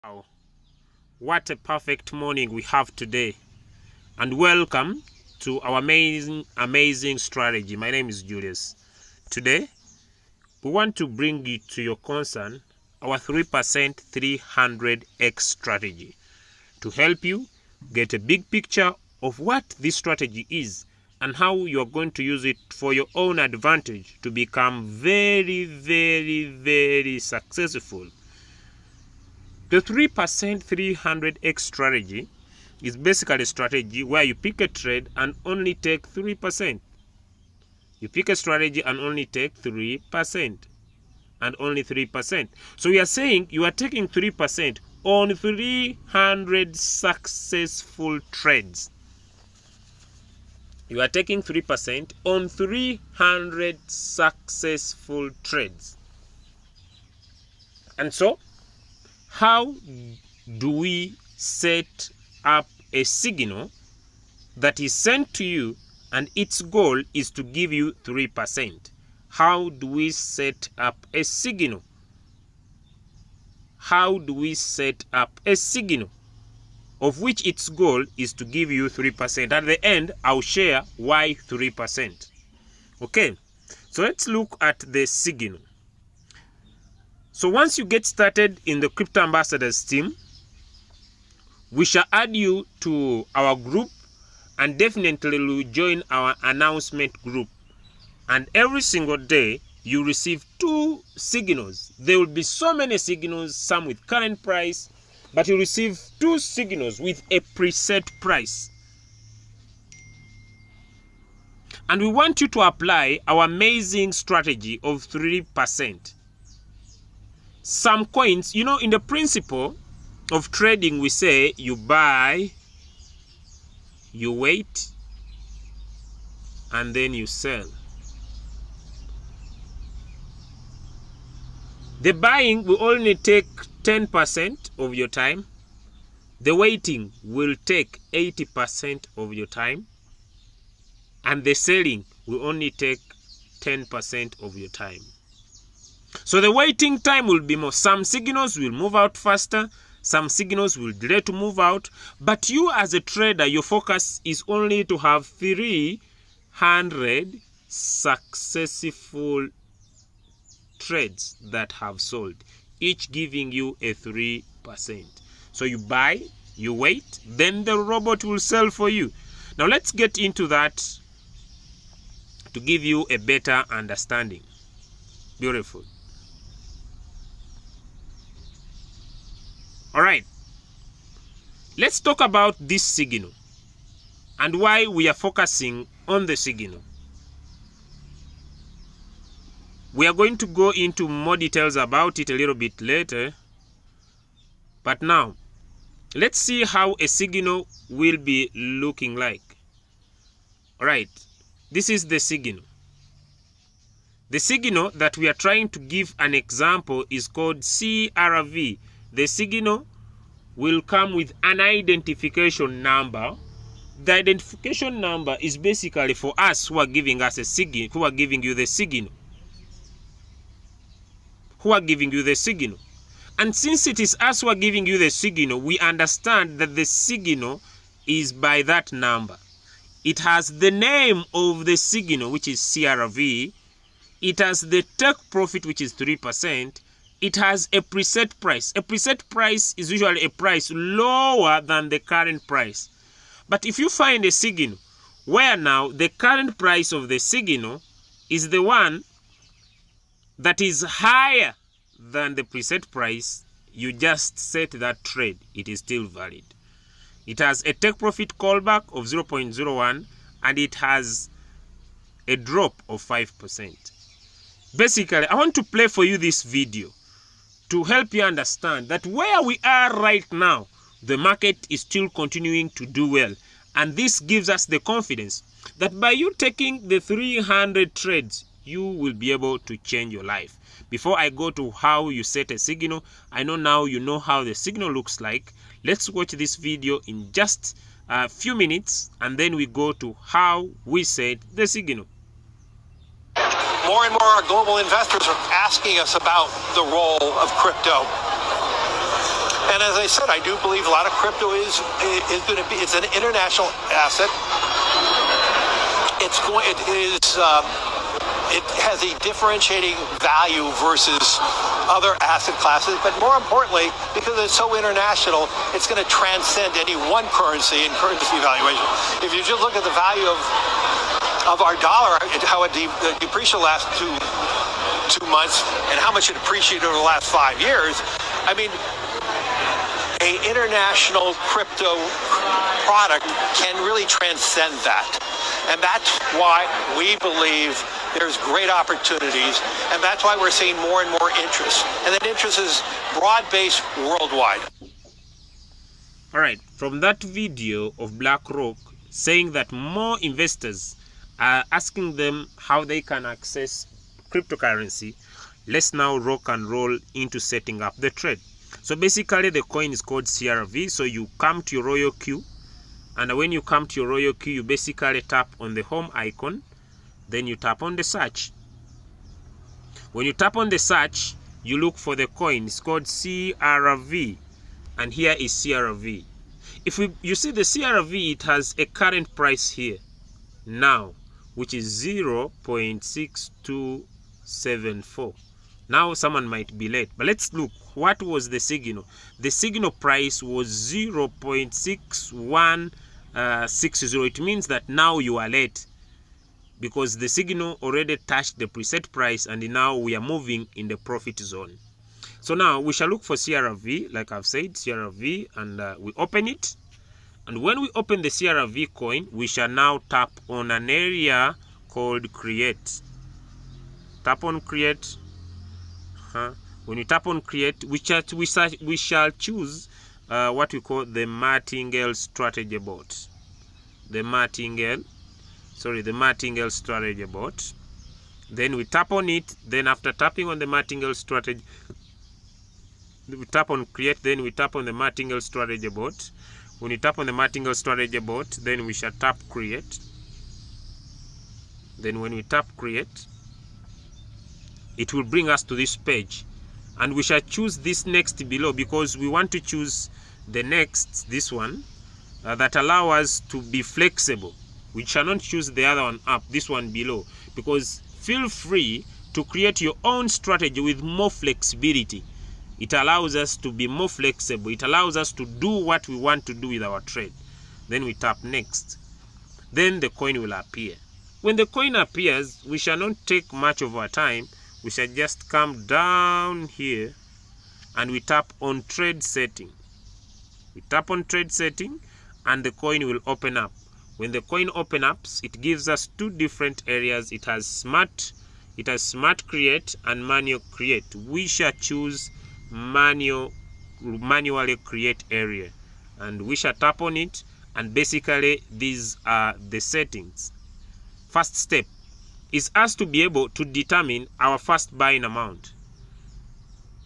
Wow, what a perfect morning we have today, and welcome to our amazing strategy. My name is Julius. Today we want to bring you to your concern our 3% 300x strategy to help you get a big picture of what this strategy is and how you are going to use it for your own advantage to become very successful. The 3% 300x strategy is basically a strategy where you pick a trade and only take 3%. You pick a strategy and only take 3%. And only 3%. So we are saying you are taking 3% on 300 successful trades. You are taking 3% on 300 successful trades. And so, how do we set up a signal that is sent to you and its goal is to give you 3%? How do we set up a signal? How do we set up a signal of which its goal is to give you 3%? At the end, I'll share why 3%. Okay, so let's look at the signal. So once you get started in the Crypto Ambassadors team, we shall add you to our group and definitely will join our announcement group. And every single day, you receive 2 signals. There will be so many signals, some with current price, but you receive 2 signals with a preset price. And we want you to apply our amazing strategy of 3%. Some coins, you know, in the principle of trading, we say you buy, you wait, and then you sell. The buying will only take 10% of your time. The waiting will take 80% of your time. And the selling will only take 10% of your time. So the waiting time will be more. Some signals will move out faster. Some signals will delay to move out. But you as a trader, your focus is only to have 300 successful trades that have sold, each giving you a 3%. So you buy, you wait, then the robot will sell for you. Now let's get into that to give you a better understanding. Beautiful. All right. Let's talk about this signal and why we are focusing on the signal. We are going to go into more details about it a little bit later. But now, let's see how a signal will be looking like. All right. This is the signal. The signal that we are trying to give an example is called CRV. The signal will come with an identification number. The identification number is basically for us who are giving us a signal, who are giving you the signal. And since it is us who are giving you the signal, we understand that the signal is by that number. It has the name of the signal, which is CRV. It has the take profit, which is 3%. It has a preset price. A preset price is usually a price lower than the current price. But if you find a signal where now the current price of the signal is the one that is higher than the preset price, you just set that trade. It is still valid. It has a take profit callback of 0.01 and it has a drop of 5%. Basically, I want to play for you this video to help you understand that where we are right now, the market is still continuing to do well. And this gives us the confidence that by you taking the 300 trades, you will be able to change your life. Before I go to how you set a signal, I know now you know how the signal looks like. Let's watch this video in just a few minutes and then we go to how we set the signal. More and more global investors are asking us about the role of crypto. And as I said, I do believe a lot of crypto is going to be, it's an international asset. It has a differentiating value versus other asset classes, but more importantly, because it's so international, it's going to transcend any one currency and currency valuation. If you just look at the value of our dollar, how it depreciated the last two months, and how much it appreciated over the last 5 years, I mean, an international crypto product can really transcend that. And that's why we believe there's great opportunities, and that's why we're seeing more and more interest. And that interest is broad-based worldwide. All right, from that video of BlackRock saying that more investors are asking them how they can access cryptocurrency, let's now rock and roll into setting up the trade. So basically the coin is called CRV. So you come to your Royal Queue, and when you come to your Royal Queue, you basically tap on the home icon, then you tap on the search. When you tap on the search, you look for the coin. It's called CRV, and here is CRV. If you see the CRV, it has a current price here now, which is 0.6274. Now someone might be late, but let's look. What was the signal? The signal price was 0.6160. It means that now you are late, because the signal already touched the preset price, and now we are moving in the profit zone. So now we shall look for CRV, like I've said, CRV, and we open it. And when we open the CRV coin, we shall now tap on an area called Create. Tap on Create. When you tap on Create, we shall choose what we call the Martingale strategy bot. The Martingale strategy bot. Then we tap on it. Then after tapping on the Martingale strategy, we tap on Create. Then we tap on the Martingale strategy bot. When you tap on the Martingale strategy bot, then we shall tap Create. Then when we tap Create, it will bring us to this page, and we shall choose this next below, because we want to choose the next, this one, that allow us to be flexible. We shall not choose the other one up, this one below, because feel free to create your own strategy with more flexibility. It allows us to be more flexible. It allows us to do what we want to do with our trade. Then we tap Next. Then the coin will appear. When the coin appears, we shall not take much of our time. We shall just come down here and we tap on Trade Setting. We tap on Trade Setting and the coin will open up. When the coin opens up, it gives us two different areas. It has Smart Create and Manual Create. We shall choose manually create area, and we shall tap on it, and basically these are the settings. First step is us to be able to determine our first buying amount.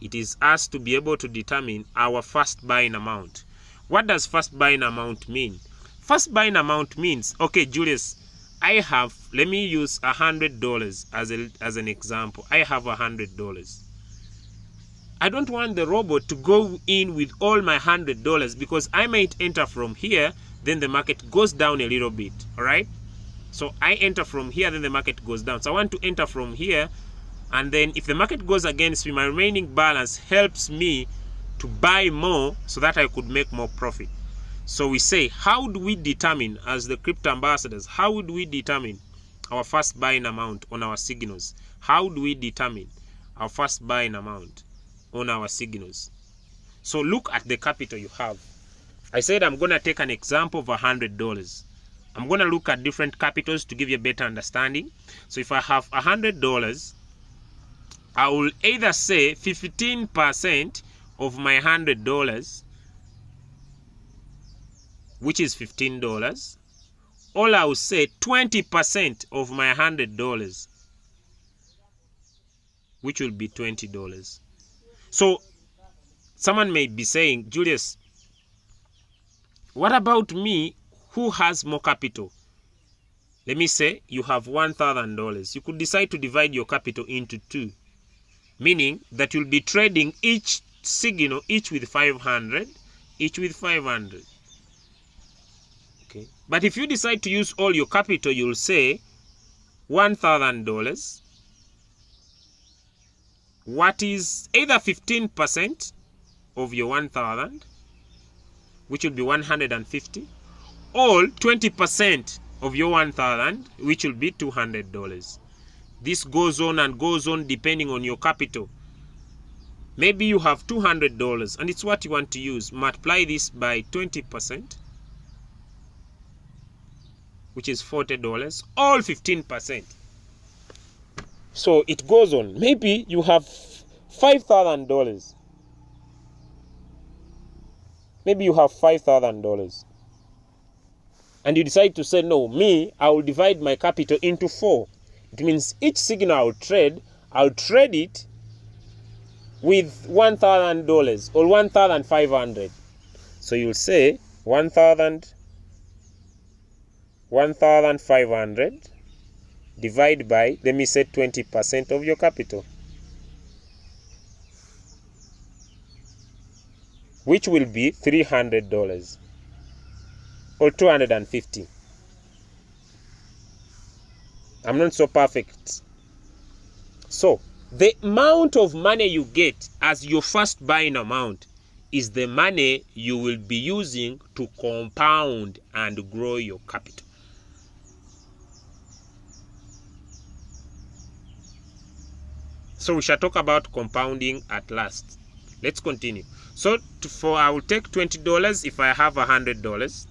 It is us to be able to determine our first buying amount. What does first buying amount mean? First buying amount means, okay, Julius, I have, let me use $100 as an example. I have $100. I don't want the robot to go in with all my $100, because I might enter from here, then the market goes down a little bit. All right, so I enter from here, then the market goes down. So I want to enter from here, and then if the market goes against me, my remaining balance helps me to buy more so that I could make more profit. So we say, how do we determine, as the crypto ambassadors, how would we determine our first buying amount on our signals? How do we determine our first buying amount on our signals? So look at the capital you have. I said I'm going to take an example of $100. I'm going to look at different capitals to give you a better understanding. So if I have $100, I will either say 15% of my $100, which is $15, or I will say 20% of my $100, which will be $20. So someone may be saying, Julius, what about me who has more capital? Let me say you have $1,000. You could decide to divide your capital into two, meaning that you'll be trading each signal, each with 500, each with 500. Okay. But if you decide to use all your capital, you'll say $1,000. What is either 15% of your 1,000, which will be 150, or 20% of your 1,000, which will be $200. This goes on and goes on depending on your capital. Maybe you have $200 and it's what you want to use. Multiply this by 20%, which is $40, all 15%. So it goes on. Maybe you have $5,000. Maybe you have $5,000. And you decide to say, no, I will divide my capital into 4. It means each signal I'll trade it with $1,000 or 1,500. So you'll say 1,500 divide by, let me say 20% of your capital, which will be $300 or 250. I'm not so perfect. So the amount of money you get as your first buying amount is the money you will be using to compound and grow your capital. So we shall talk about compounding at last. Let's continue. So I will take $20 if I have $100.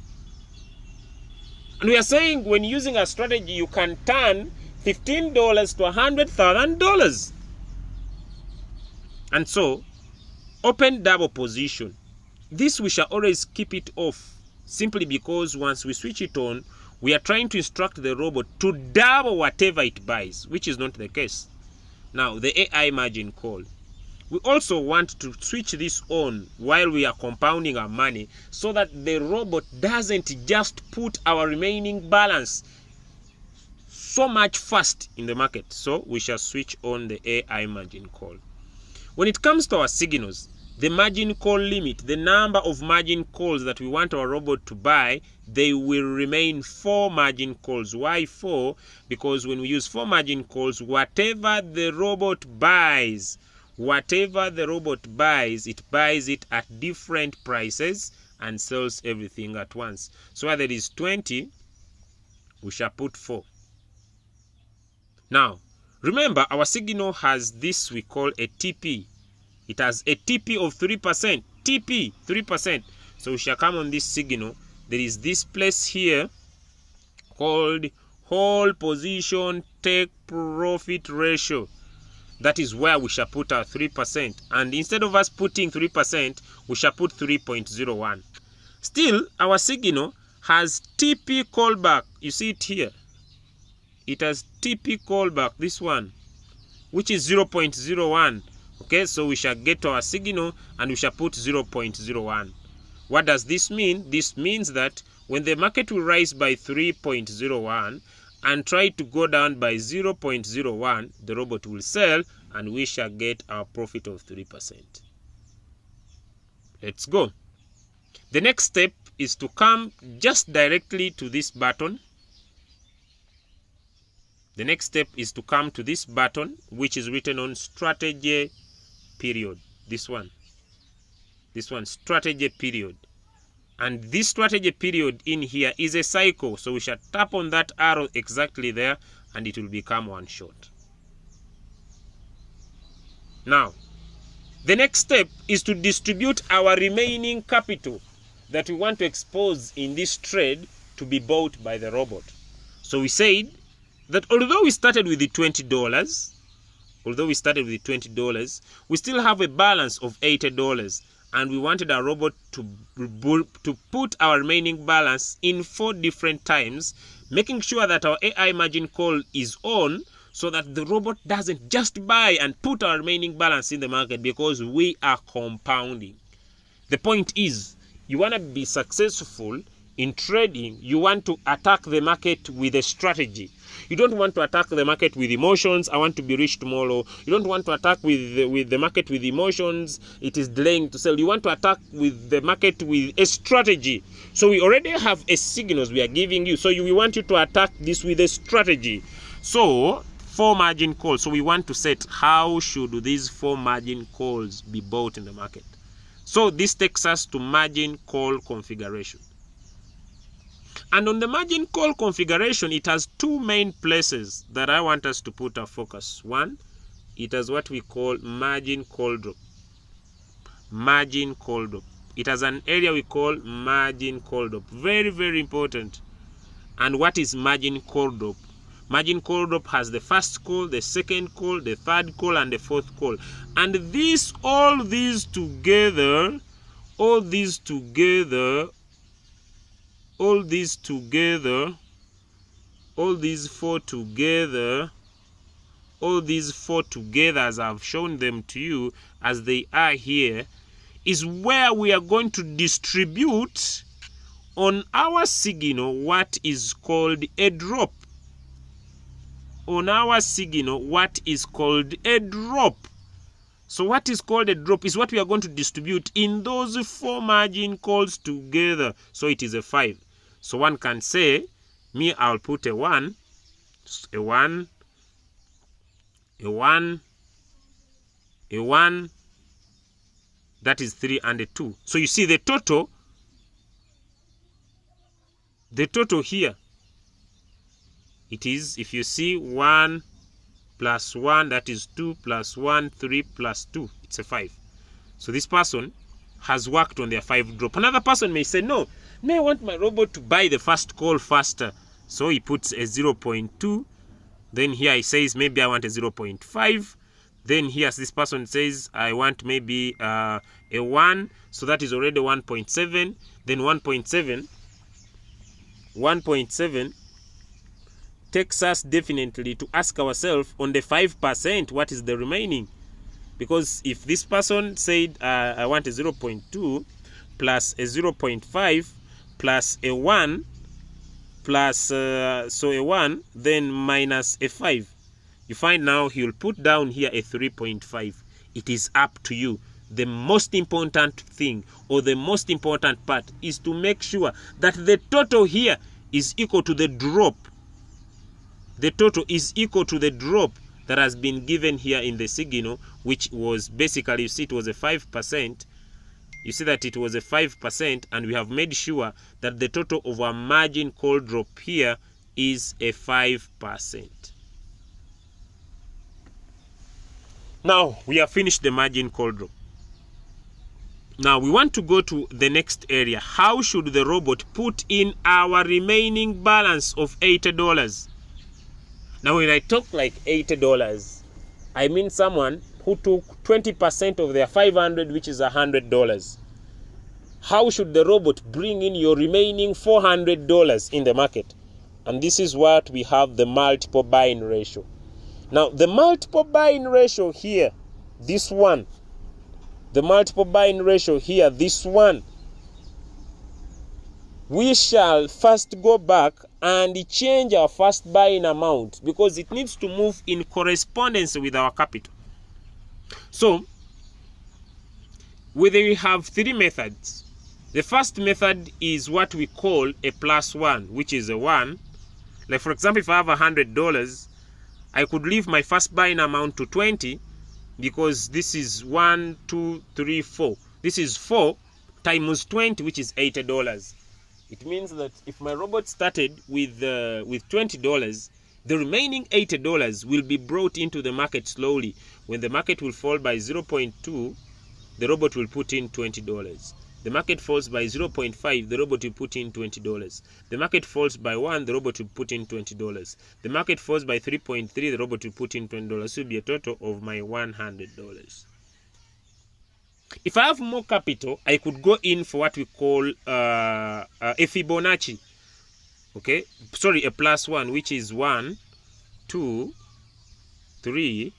And we are saying when using a strategy, you can turn $15 to $100,000. And so, open double position. This we shall always keep it off, simply because once we switch it on, we are trying to instruct the robot to double whatever it buys, which is not the case. Now, the AI margin call. We also want to switch this on while we are compounding our money so that the robot doesn't just put our remaining balance so much fast in the market. So we shall switch on the AI margin call. When it comes to our signals, the margin call limit, the number of margin calls that we want our robot to buy, they will remain 4 margin calls. Why 4? Because when we use 4 margin calls, whatever the robot buys, it buys it at different prices and sells everything at once. So where there is 20, we shall put 4. Now, remember, our signal has this we call a TP. It has a TP of 3%. TP, 3%. So we shall come on this signal. There is this place here called whole position take profit ratio. That is where we shall put our 3%. And instead of us putting 3%, we shall put 3.01. Still, our signal has TP callback. You see it here. It has TP callback, this one, which is 0.01. Okay, so we shall get to our signal and we shall put 0.01. What does this mean? This means that when the market will rise by 3.01 and try to go down by 0.01, the robot will sell and we shall get our profit of 3%. Let's go. The next step is to come just directly to this button. The next step is to come to this button, which is written on strategy period. This one, strategy period. And this strategy period in here is a cycle. So we shall tap on that arrow exactly there and it will become one shot. Now, the next step is to distribute our remaining capital that we want to expose in this trade to be bought by the robot. So we said that although we started with the $20, we still have a balance of $80, and we wanted our robot to put our remaining balance in 4 different times, making sure that our AI margin call is on so that the robot doesn't just buy and put our remaining balance in the market, because we are compounding. The point is, you want to be successful in trading, you want to attack the market with a strategy. You don't want to attack the market with emotions. I want to be rich tomorrow. You don't want to attack with the market with emotions. It is delaying to sell. You want to attack with the market with a strategy. So we already have a signals we are giving you. So we want you to attack this with a strategy. So 4 margin calls. So we want to set how should these 4 margin calls be bought in the market. So this takes us to margin call configuration. And on the margin call configuration, it has 2 main places that I want us to put our focus. One, it has what we call margin call drop. Margin call drop. It has an area we call margin call drop. Very, very important. And what is margin call drop? Margin call drop has the first call, the second call, the third call, and the fourth call. And all these together, all these 4 together, as I've shown them to you as they are here, is where we are going to distribute on our signal what is called a drop. On our signal, what is called a drop. So what is called a drop is what we are going to distribute in those 4 margin calls together. So it is a 5. So one can say, me, I'll put a 1, a 1, a 1, a 1, that is 3, and a 2. So you see the total here, it is, if you see 1 plus 1, that is 2 plus 1, 3 plus 2, it's a 5. So this person has worked on their 5 drop. Another person may say, no, I want my robot to buy the first call faster. So he puts a 0.2. Then here he says, maybe I want a 0.5. Then here this person says, I want maybe a 1. So that is already 1.7. Then 1.7 takes us definitely to ask ourselves, on the 5%, what is the remaining? Because if this person said, I want a 0.2 plus a 0.5 plus a 1 plus, so a 1, then minus a 5. You find now he will put down here a 3.5. It is up to you. The most important thing, or the most important part, is to make sure that the total here is equal to the drop. The total is equal to the drop that has been given here in the signal, which was basically, you see, it was a 5%. You see that it was a 5%, and we have made sure that the total of our margin call drop here is a 5%. Now, we have finished the margin call drop. Now, we want to go to the next area. How should the robot put in our remaining balance of $80? Now, when I talk like $80, I mean someone who took 20% of their $500, which is $100. How should the robot bring in your remaining $400 in the market? And this is what we have, the multiple buying ratio. Now, the multiple buying ratio here, this one, the multiple buying ratio here, this one, we shall first go back and change our first buying amount, because it needs to move in correspondence with our capital. So, we have 3 methods. The first method is what we call a +1, which is a 1. Like, for example, if I have $100, I could leave my first buying amount to 20, because this is 1, 2, 3, 4. This is 4 times 20, which is $80. It means that if my robot started with $20, the remaining $80 will be brought into the market slowly. When the market will fall by 0.2, the robot will put in $20. The market falls by 0.5, the robot will put in $20. The market falls by 1, the robot will put in $20. The market falls by 3.3, the robot will put in $20. So it will be a total of my $100. If I have more capital, I could go in for what we call a Fibonacci. Okay, sorry, a +1, which is 1, 2, 3,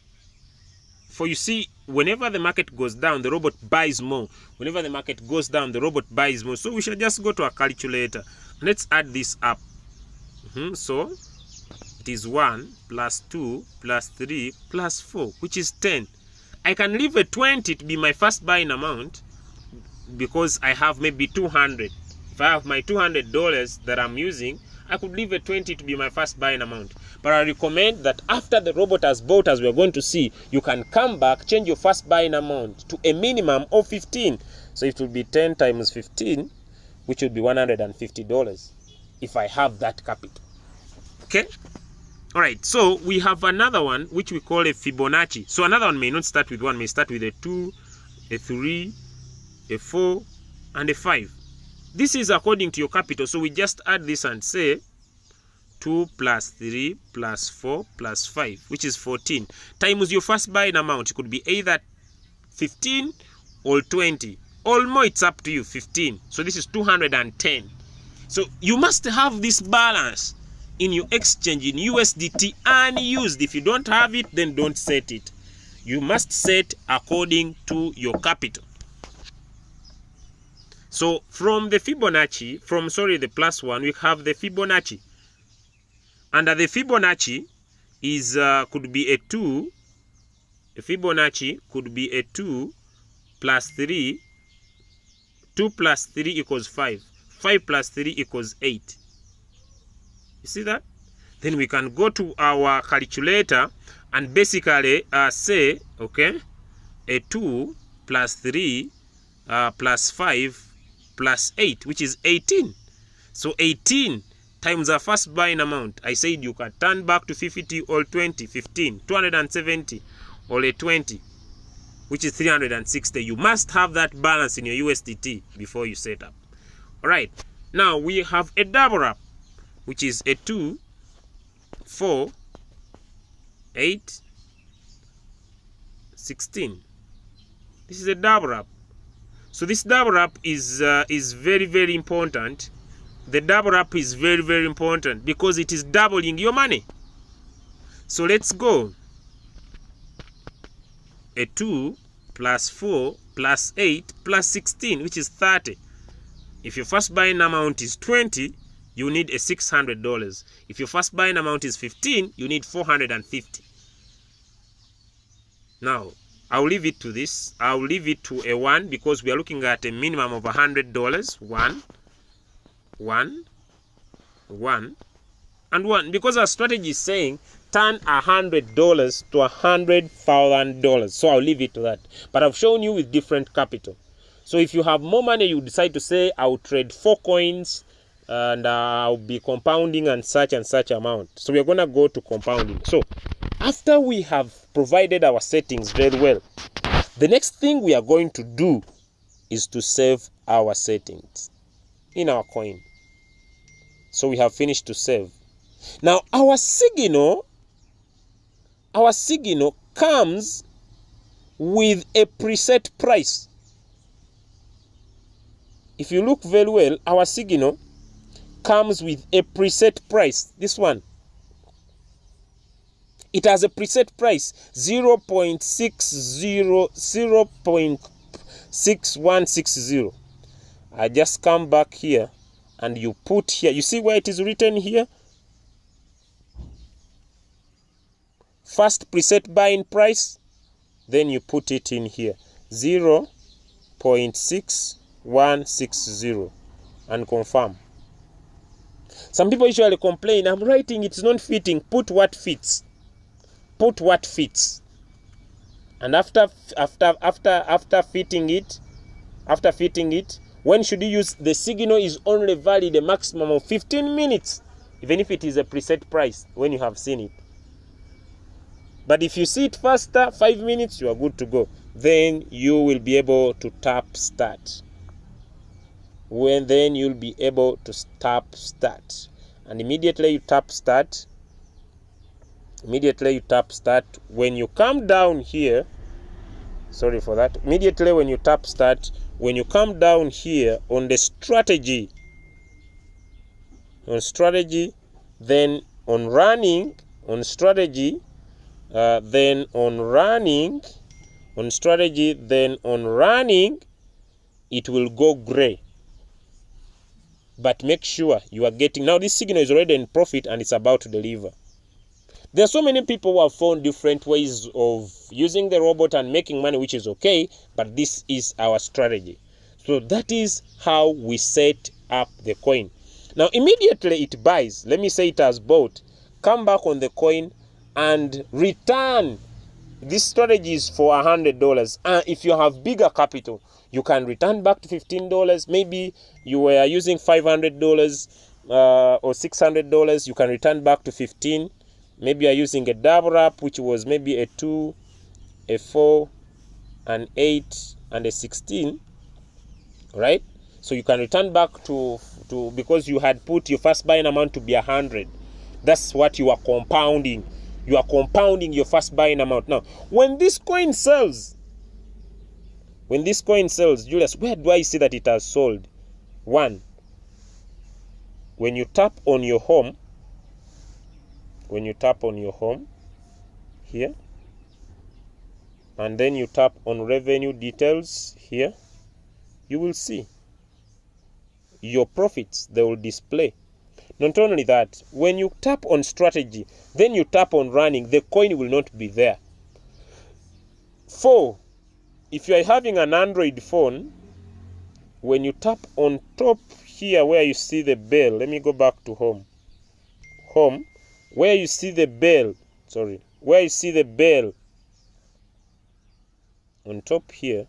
4. You see, whenever the market goes down, the robot buys more. Whenever the market goes down, the robot buys more. So we should just go to a calculator. Let's add this up. So it is 1 plus 2 plus 3 plus 4, which is 10. I can leave a 20 to be my first buying amount because I have maybe 200. If I have my $200 that I'm using, I could leave a 20 to be my first buying amount. But I recommend that after the robot has bought, as we're going to see, you can come back, change your first buying amount to a minimum of 15. So it will be 10 times 15, which will be $150 if I have that capital. Okay? All right, so we have another one which we call a Fibonacci. So another one may not start with 1, may start with a 2, a 3, a 4, and a 5. This is according to your capital. So we just add this and say 2 plus 3 plus 4 plus 5, which is 14, times your first buying amount. It could be either 15 or 20. Or more, it's up to you, 15. So this is 210. So you must have this balance in your exchange in USDT unused. If you don't have it, then don't set it. You must set according to your capital. So from the Fibonacci, the plus 1, we have the Fibonacci. Under the Fibonacci is could be a 2. The Fibonacci could be a 2 plus 3. 2 plus 3 equals 5. 5 plus 3 equals 8. You see that? Then we can go to our calculator and basically say, okay, a 2 plus 3 plus 5 plus 8, which is 18. So 18 times our first buying amount. I said you can turn back to 50 or 20, 15, 270 or a 20, which is 360. You must have that balance in your USDT before you set up. All right. Now we have a double up, which is a 2, 4, 8, 16. This is a double up. So this double up is very, very important. The double up is very, very important because it is doubling your money. So let's go. A 2 plus 4 plus 8 plus 16, which is 30. If your first buying amount is 20, you need a $600. If your first buying amount is 15, you need $450. Now, I'll leave it to this. I'll leave it to a 1 because we are looking at a minimum of $100. 1, 1, 1, and 1. Because our strategy is saying turn $100 to $100,000. So I'll leave it to that. But I've shown you with different capital. So if you have more money, you decide to say, I'll trade 4 coins and I'll be compounding and such amount. So we're going to go to compounding. So after we have provided our settings very well, the next thing we are going to do is to save our settings in our coin. So we have finished to save. Now our signal comes with a preset price. If you look very well, our signal comes with a preset price. This one. It has a preset price 0.6160. I just come back here and you put here. You see where it is written here? First preset buying price. Then you put it in here. 0.6160 and confirm. Some people usually complain, I'm writing it's not fitting. Put what fits. Put what fits. And after fitting it, when should you use? The signal is only valid a maximum of 15 minutes, even if it is a preset price when you have seen it. But if you see it faster, 5 minutes, you are good to go. Then you will be able to tap start. Then you'll be able to tap start. And immediately you tap start. When you come down here, sorry for that. Immediately when you tap start, when you come down here on the strategy, then on running, on strategy, then on running, it will go gray. but make sure you are getting, now this signal is already in profit and it's about to deliver. There are so many people who have found different ways of using the robot and making money, which is okay, but this is our strategy. So that is how we set up the coin. Now immediately it buys, let me say it has bought, come back on the coin and return. This strategy is for $100. If you have bigger capital, you can return back to $15. Maybe you were using $500 or $600, you can return back to $15. Maybe you're using a double up, which was maybe a 2, a 4, an 8, and a 16, right? So you can return back to because you had put your first buying amount to be 100. That's what you are compounding. You are compounding your first buying amount. Now, when this coin sells, Julius, where do I see that it has sold? 1, when you tap on your home, here, and then you tap on revenue details here, you will see your profits. They will display. Not only that, when you tap on strategy, then you tap on running, the coin will not be there. 4, if you are having an Android phone, when you tap on top here where you see the bell, let me go back to home, where you see the bell, on top here,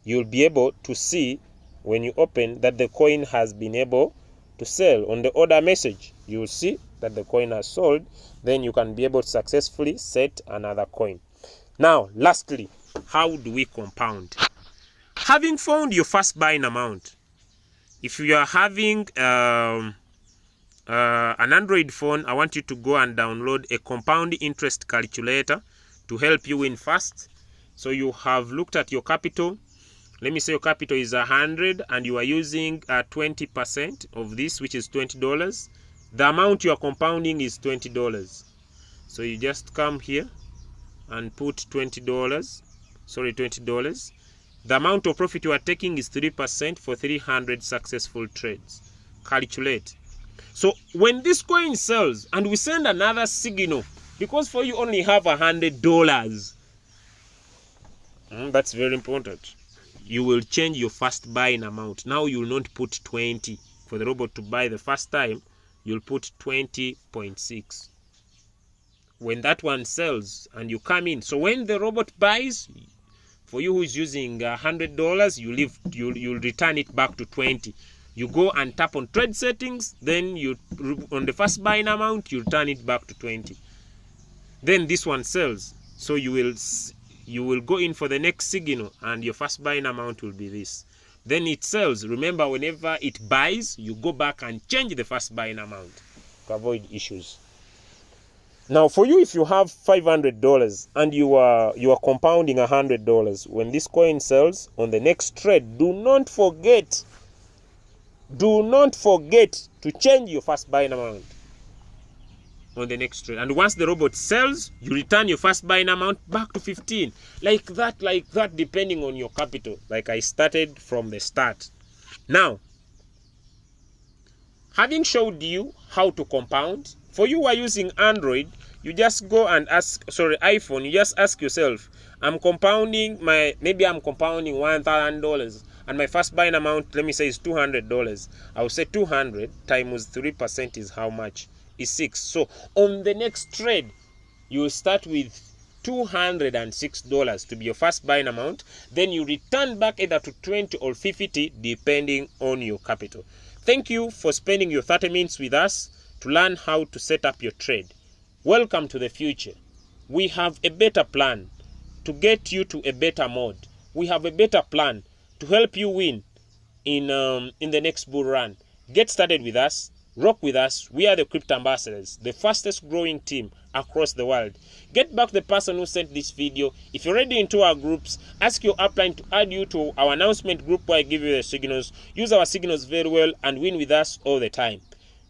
you'll be able to see when you open that the coin has been able to sell. On the order message, you will see that the coin has sold. Then you can be able to successfully set another coin. Now, lastly, how do we compound? Having found your first buying amount, if you are having an Android phone, I want you to go and download a compound interest calculator to help you win fast. So you have looked at your capital. Let me say your capital is 100 and you are using 20% of this, which is $20. The amount you are compounding is $20. So you just come here and put $20. The amount of profit you are taking is 3% for 300 successful trades. Calculate. So when this coin sells and we send another signal, because for you only have $100, that's very important. You will change your first buying amount. Now you will not put 20 for the robot to buy the first time. You'll put 20.6. When that one sells and you come in, so when the robot buys, for you who is using $100, you'll return it back to 20. You go and tap on trade settings, then you on the first buying amount, you return it back to 20. Then this one sells, so you will go in for the next signal and your first buying amount will be this. Then it sells. Remember, whenever it buys, you go back and change the first buying amount to avoid issues. Now for you, if you have $500 and you are compounding $100, when this coin sells on the next trade, do not forget to change your first buying amount on the next trade. And once the robot sells, you return your first buying amount back to 15. Like that, depending on your capital. Like I started from the start. Now, having showed you how to compound, for you who are using Android, you just go and iPhone, you just ask yourself, maybe I'm compounding $1,000 and my first buying amount, let me say, is $200. I will say 200 times 3% is how much? Is 6. So on the next trade, you will start with $206 to be your first buying amount. Then you return back either to 20 or 50 depending on your capital. Thank you for spending your 30 minutes with us to learn how to set up your trade. Welcome to the future. We have a better plan to get you to a better mode. We have a better plan to help you win in the next bull run. Get started with us. Rock with us. We are the Crypto Ambassadors, the fastest growing team across the world. Get back to the person who sent this video. If you're already into our groups, ask your upline to add you to our announcement group where I give you the signals. Use our signals very well and win with us all the time.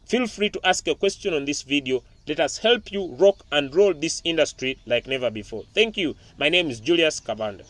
Feel free to ask a question on this video. Let us help you rock and roll this industry like never before. Thank you. My name is Julius Kabanda.